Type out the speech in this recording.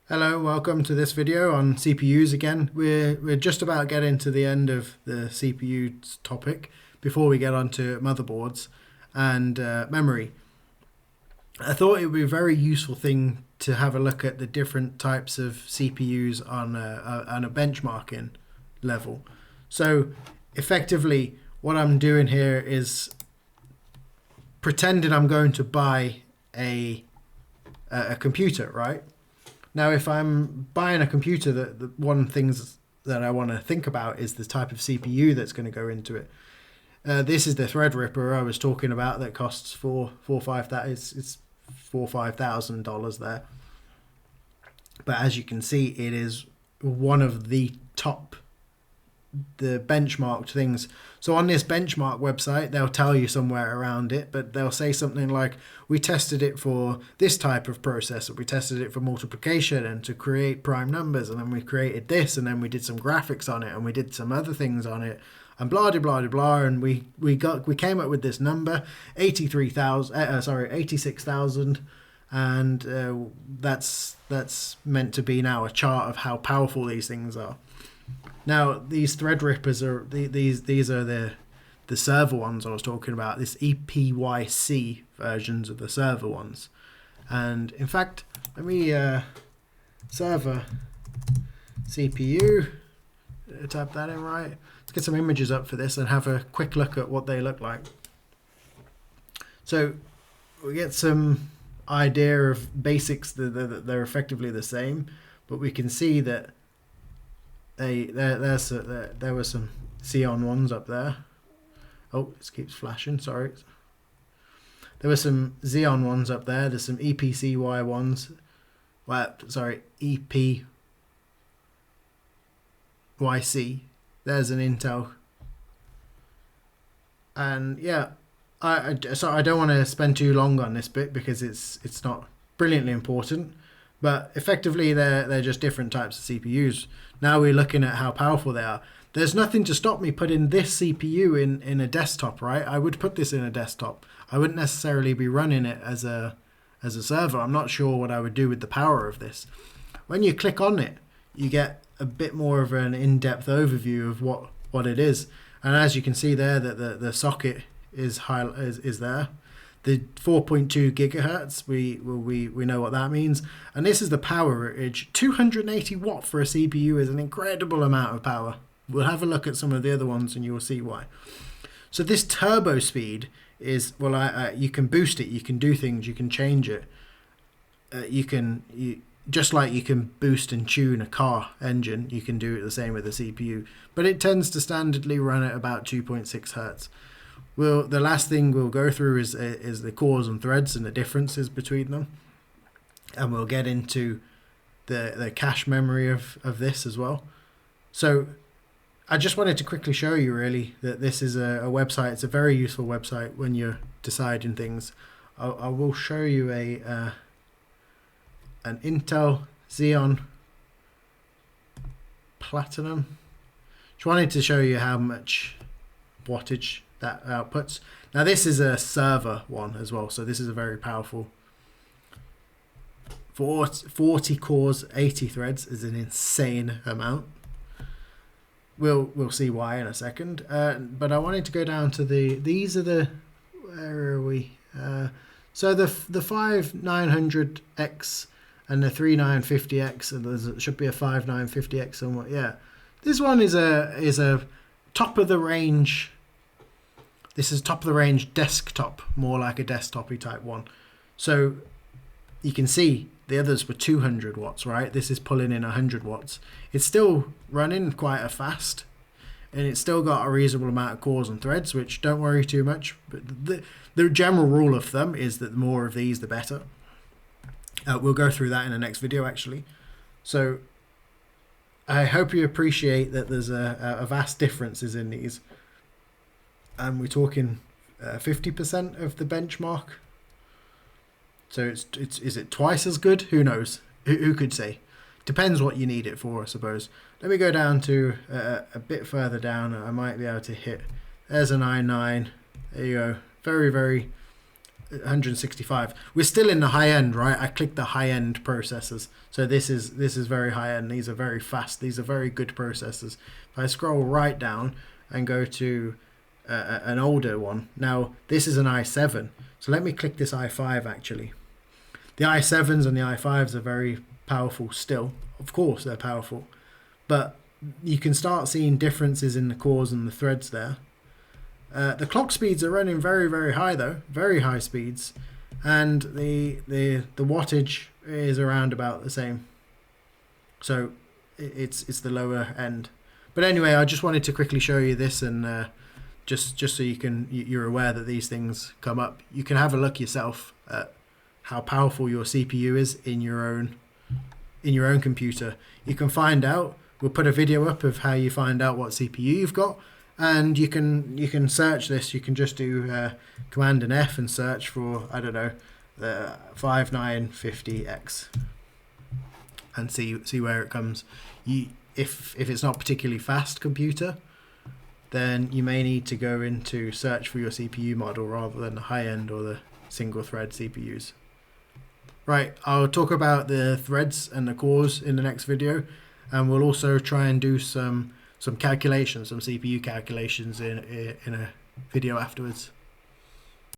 Hello, welcome to this video on CPUs again. We're just about getting to the end of the CPU topic before we get on to motherboards and memory. I thought it would be a very useful thing to have a look at the different types of CPUs on a benchmarking level. So effectively what I'm doing here is pretending I'm going to buy a computer, right? Now, if I'm buying a computer, the one things that I want to think about is the type of CPU that's going to go into it. This is the Threadripper I was talking about that costs it's $4,000-$5,000 there. But as you can see, it is one of the benchmarked things. So on this benchmark website, they'll tell you somewhere around it, but they'll say something like, we tested it for this type of processor, we tested it for multiplication and to create prime numbers, and then we created this, and then we did some graphics on it, and we did some other things on it, and blah blah blah blah, and we came up with this number, 86,000, and that's meant to be now a chart of how powerful these things are. Now, these Threadrippers are these are the server ones I was talking about. This EPYC versions of the server ones, and in fact, let me server CPU type that in right. Let's get some images up for this and have a quick look at what they look like. So we get some idea of basics. They're effectively the same, but we can see that there were some Xeon ones up there. Oh, it keeps flashing, sorry. There were some Xeon ones up there. There's some EPCY ones. Well, sorry, EPYC. There's an Intel. And yeah, I don't want to spend too long on this bit because it's not brilliantly important. But effectively, they're just different types of CPUs. Now we're looking at how powerful they are. There's nothing to stop me putting this CPU in a desktop, right? I would put this in a desktop. I wouldn't necessarily be running it as a server. I'm not sure what I would do with the power of this. When you click on it, you get a bit more of an in-depth overview of what it is. And as you can see there, that the socket is there. The 4.2 gigahertz, we know what that means. And this is the power ratage. 280 watt for a CPU is an incredible amount of power. We'll have a look at some of the other ones and you will see why. So this turbo speed is, well, you can boost it, you can do things, you can change it. Just like you can boost and tune a car engine, you can do it the same with a CPU. But it tends to standardly run at about 2.6 hertz. The last thing we'll go through is the cores and threads and the differences between them, and we'll get into the cache memory of this as well. So I just wanted to quickly show you really that this is a website. It's a very useful website when you're deciding things. I will show you an Intel Xeon Platinum. Just wanted to show you how much wattage that outputs. Now this is a server one as well, so this is a very powerful. 40 cores, 80 threads is an insane amount. We'll see why in a second. But I wanted to go down to these are the, where are we? So the 5900X and the 3950X, and there should be a 5950X somewhere. Yeah, this one is a top of the range. This is top of the range desktop, more like a desktop-y type one. So you can see the others were 200 watts, right? This is pulling in 100 watts. It's still running quite a fast, and it's still got a reasonable amount of cores and threads, which don't worry too much. But the general rule of thumb is that the more of these, the better. We'll go through that in the next video, actually. So I hope you appreciate that there's a vast differences in these. And we're talking 50% of the benchmark. So is it twice as good? Who knows? Who could say? Depends what you need it for, I suppose. Let me go down to a bit further down. I might be able to hit. There's an i9. There you go. Very, very 165. We're still in the high end, right? I clicked the high end processors, so this is very high end. These are very fast. These are very good processors. If I scroll right down and go to an older one, now this is an i7. So let me click this i5 actually. The i7s and the i5s are very powerful still. Of course they're powerful, but you can start seeing differences in the cores and the threads there. The clock speeds are running very, very high though, very high speeds, and the wattage is around about the same. So it's the lower end. But anyway, I just wanted to quickly show you this, and just so you're aware that these things come up. You can have a look yourself at how powerful your CPU is in your own computer. You can find out. We'll put a video up of how you find out what CPU you've got, and you can search this. You can just do Command and F and search for, I don't know, the 5950X, and see where it comes. If it's not particularly fast computer, then you may need to go into search for your CPU model rather than the high end or the single thread CPUs. Right, I'll talk about the threads and the cores in the next video, and we'll also try and do some calculations, some CPU calculations in a video afterwards.